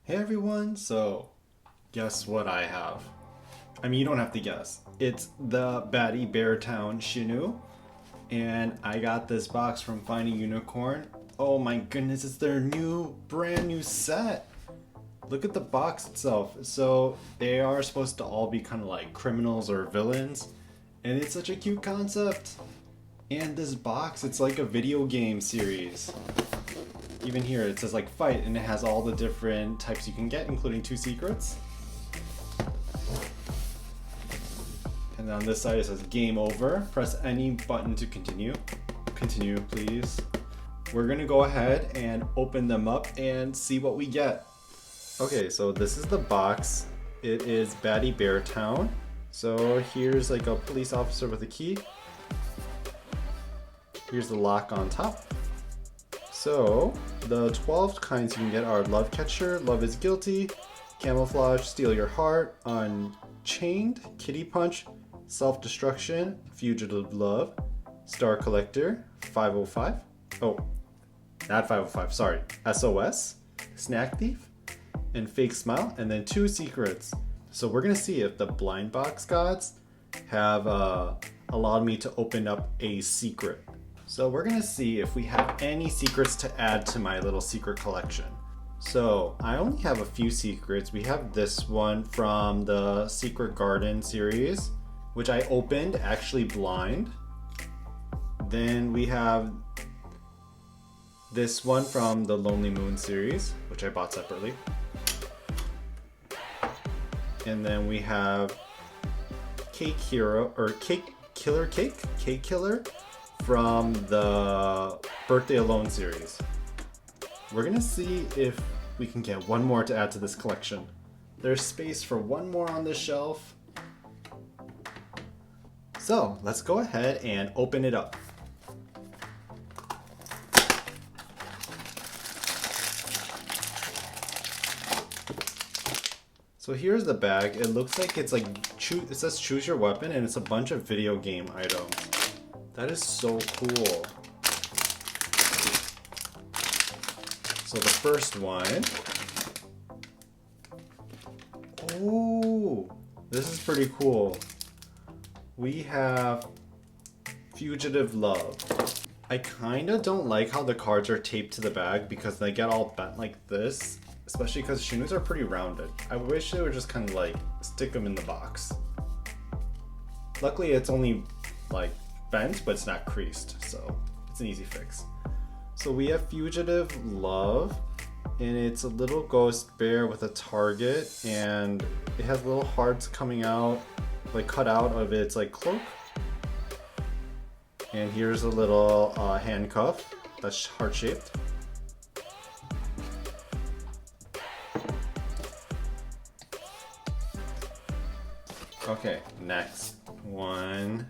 Hey everyone, so guess what I have? I mean, you don't have to guess. It's the Baddy Beartown SHINWOO, and I got this box from Finding Unicorn. Oh my goodness, it's their brand new set. Look at the box itself. So they are supposed to all be kind of like criminals or villains, and it's such a cute concept. And this box, it's like a video game series. Even here it says like fight, and it has all the different types you can get, including 2 secrets. And on this side it says game over. Press any button to continue. Continue, please. We're gonna go ahead and open them up and see what we get. Okay, so this is the box. It is Baddy Beartown. So here's like a police officer with a key. Here's the lock on top. So, the 12 kinds you can get are Love Catcher, Love is Guilty, Camouflage, Steal Your Heart, Unchained, Kitty Punch, Self-Destruction, Fugitive Love, Star Collector, 505, oh, not 505, sorry, SOS, Snack Thief, and Fake Smile, and then 2 secrets. So we're gonna see if the blind box gods have allowed me to open up a secret. So we're gonna see if we have any secrets to add to my little secret collection. So I only have a few secrets. We have this one from the Secret Garden series, which I opened actually blind. Then we have this one from the Lonely Moon series, which I bought separately. And then we have Cake Hero, or Cake Killer, from the Birthday Alone series. We're gonna see if we can get one more to add to this collection. There's space for one more on this shelf. So let's go ahead and open it up. So here's the bag. It looks like it's like, it says choose your weapon, and it's a bunch of video game items. That is so cool. So the first one. Oh, this is pretty cool. We have Fugitive Love. I kind of don't like how the cards are taped to the bag because they get all bent like this, especially because SHINWOOs are pretty rounded. I wish they would just kind of like stick them in the box. Luckily it's only like bent, but it's not creased, so it's an easy fix. So we have Fugitive Love, and it's a little ghost bear with a target, and it has little hearts coming out, like cut out of its like cloak. And here's a little handcuff that's heart-shaped. Okay, next one.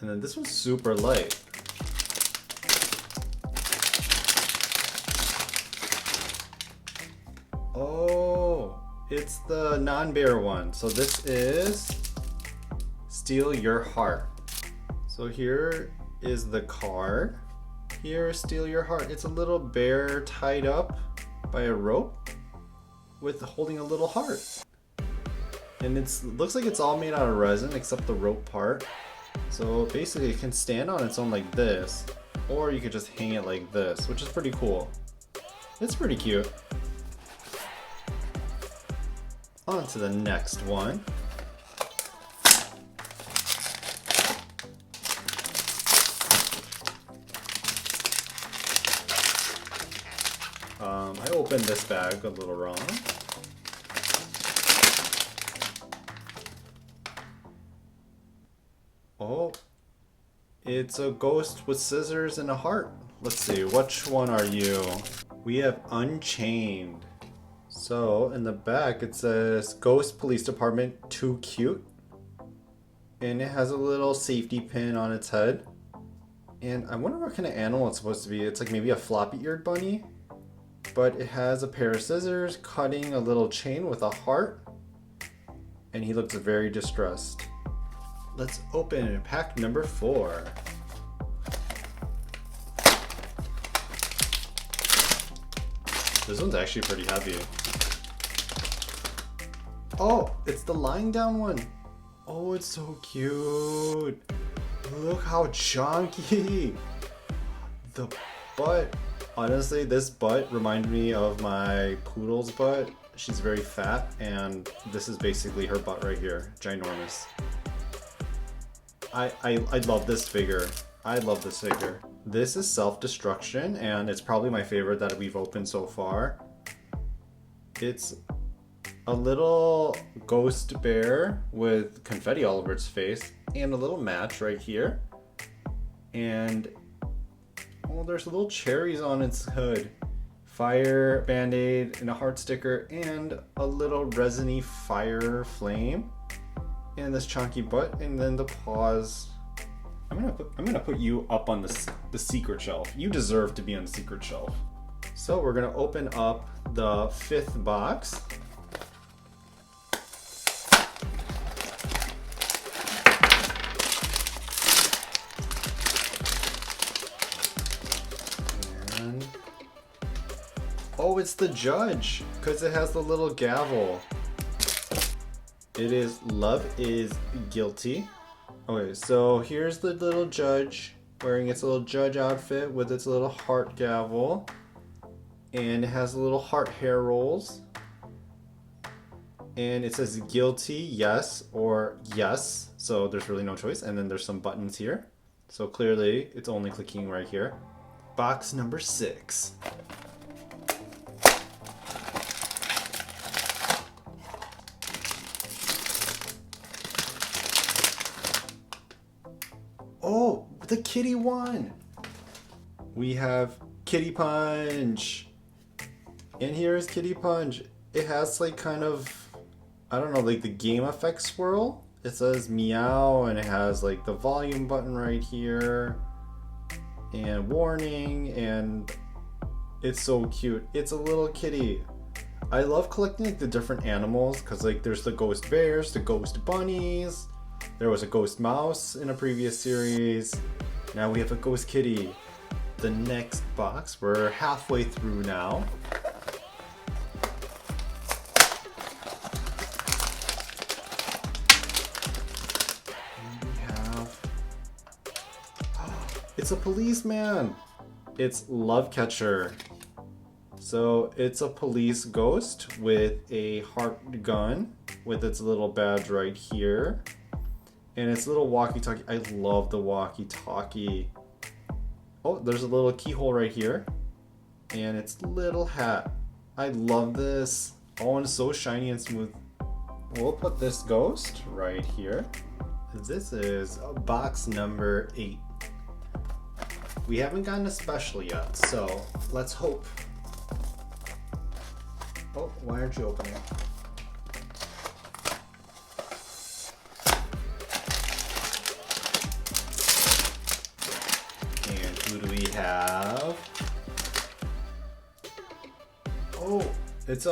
And then this one's super light. Oh, it's the non-bear one. So this is Steal Your Heart. So here is the card. Here is Steal Your Heart. It's a little bear tied up by a rope with holding a little heart. And it looks like it's all made out of resin except the rope part. So basically it can stand on its own like this, or you could just hang it like this, which is pretty cool. It's pretty cute. On to the next one. I opened this bag a little wrong. Oh, it's a ghost with scissors and a heart. Let's see, which one are you? We have Unchained. So in the back it says Ghost Police Department, too cute. And it has a little safety pin on its head. And I wonder what kind of animal it's supposed to be. It's like maybe a floppy-eared bunny. But it has a pair of scissors cutting a little chain with a heart. and he looks very distressed. Let's open pack number 4. This one's actually pretty heavy. Oh, it's the lying down one. Oh, it's so cute. Look how chunky. The butt. Honestly, this butt reminded me of my poodle's butt. She's very fat, and this is basically her butt right here. Ginormous. I love this figure. I love this figure. This is Self-Destruction, and it's probably my favorite that we've opened so far. It's a little ghost bear with confetti all over its face, and a little match right here. And oh, there's little cherries on its hood. Fire band-aid and a heart sticker, and a little resiny fire flame. And this chunky butt, and then the paws. I'm gonna put you up on the secret shelf. You deserve to be on the secret shelf. So we're gonna open up the 5th box. And oh, it's the judge, because it has the little gavel. It is Love is Guilty. Okay, so here's the little judge wearing its little judge outfit with its little heart gavel. And it has little heart hair rolls. And it says guilty, yes, or yes. So there's really no choice. And then there's some buttons here. So clearly it's only clicking right here. Box number 6. Oh, the kitty one. We have Kitty Punch. And here is Kitty Punch. It has like kind of, I don't know, like the game effect swirl. It says meow, and it has like the volume button right here. And warning, and it's so cute. It's a little kitty. I love collecting like the different animals, because like there's the ghost bears, the ghost bunnies. There was a ghost mouse in a previous series. Now we have a ghost kitty. The next box, we're halfway through now. And we have, it's a policeman. It's Love Catcher. So it's a police ghost with a heart gun with its little badge right here. And its little walkie-talkie. I love the walkie-talkie. Oh, there's a little keyhole right here. And its little hat. I love this. Oh, and it's so shiny and smooth. We'll put this ghost right here. This is box number 8. We haven't gotten a special yet, so let's hope. Oh, why aren't you opening it? Who do we have? Oh, it's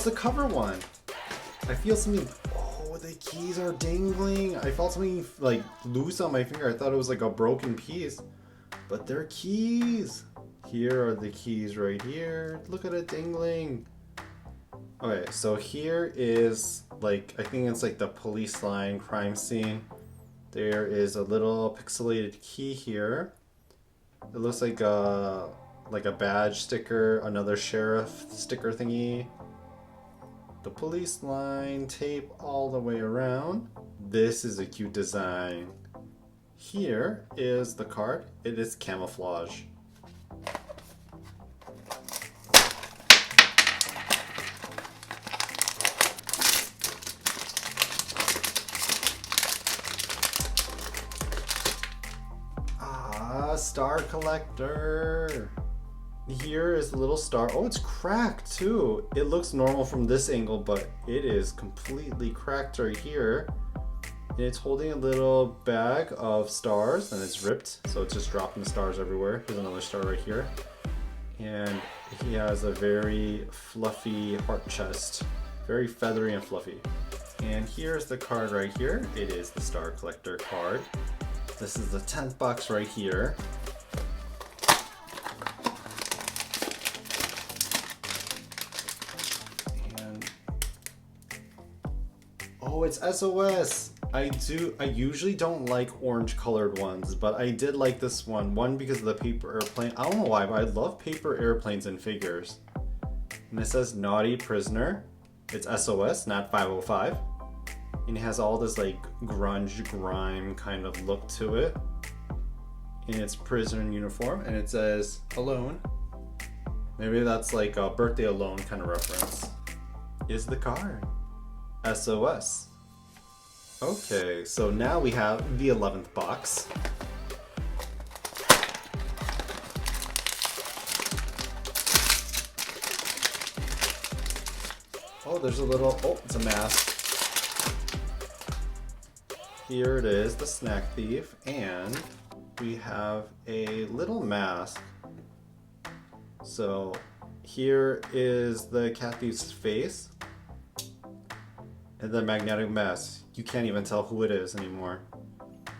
the cover one. I feel something. Oh, the keys are dangling. I felt something like loose on my finger. I thought it was like a broken piece, but they're keys. Here are the keys right here. Look at it dangling. Okay, so here is like, I think it's like the police line crime scene. There is a little pixelated key here. It looks like a badge sticker, another sheriff sticker thingy. The police line tape all the way around. This is a cute design. Here is the card. It is camouflage. Star collector. Here is the little star. Oh, it's cracked too. It looks normal from this angle, but it is completely cracked right here. And it's holding a little bag of stars, and it's ripped, so it's just dropping stars everywhere. Here's another star right here. And he has a very fluffy heart chest. Very feathery and fluffy. And here's the card right here. It is the Star Collector card. This is the 10th box right here. And oh, it's SOS. I usually don't like orange colored ones, but I did like this one. One, because of the paper airplane. I don't know why, but I love paper airplanes and figures. And it says Naughty Prisoner. It's SOS, not 505. And it has all this like grunge, grime kind of look to it. In its prisoner uniform, and it says Alone. Maybe that's like a Birthday Alone kind of reference. Is the card SOS. Okay, so now we have the 11th box. Oh, there's a little, oh, it's a mask. Here it is, the Snack Thief, and we have a little mask. So here is the cat thief's face, and the magnetic mask. You can't even tell who it is anymore.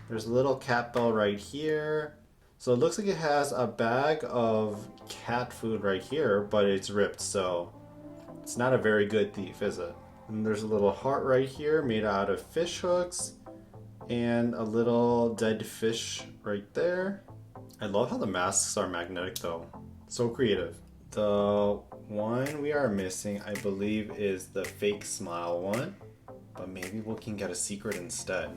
There's a little cat bell right here. So it looks like it has a bag of cat food right here, but it's ripped, so it's not a very good thief, is it? And there's a little heart right here made out of fish hooks, and a little dead fish right there. I love how the masks are magnetic though. So creative. The one we are missing, I believe, is the fake smile one, but maybe we can get a secret instead.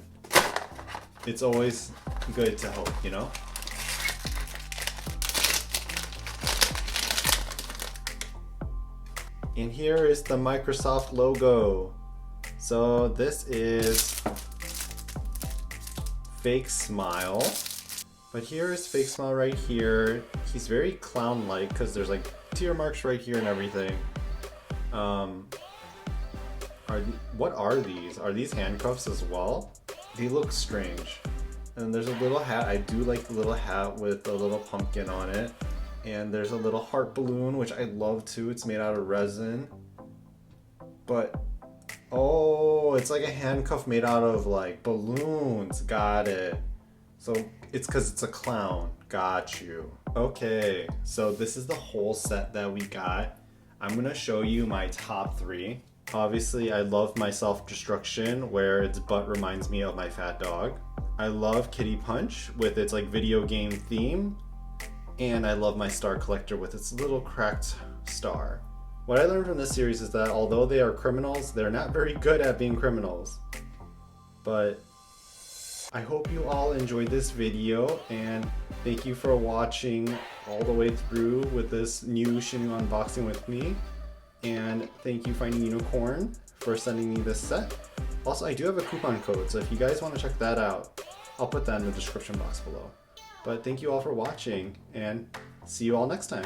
It's always good to hope, you know? And here is the Microsoft logo. So this is Fake Smile. But here is Fake Smile right here. He's very clown-like because there's like tear marks right here and everything. What are these? Are these handcuffs as well? They look strange. And there's a little hat. I do like the little hat with a little pumpkin on it. And there's a little heart balloon, which I love too. It's made out of resin. But, oh, it's like a handcuff made out of like balloons. Got it. So it's because it's a clown. Got you. Okay, so this is the whole set that we got. I'm gonna show you my top 3. Obviously, I love my Self-Destruction, where its butt reminds me of my fat dog. I love Kitty Punch with its like video game theme. And I love my Star Collector with its little cracked star. What I learned from this series is that although they are criminals, they're not very good at being criminals. But I hope you all enjoyed this video, and thank you for watching all the way through with this new SHINWOO unboxing with me. And thank you, Finding Unicorn, for sending me this set. Also, I do have a coupon code, so if you guys want to check that out, I'll put that in the description box below. But thank you all for watching, and see you all next time.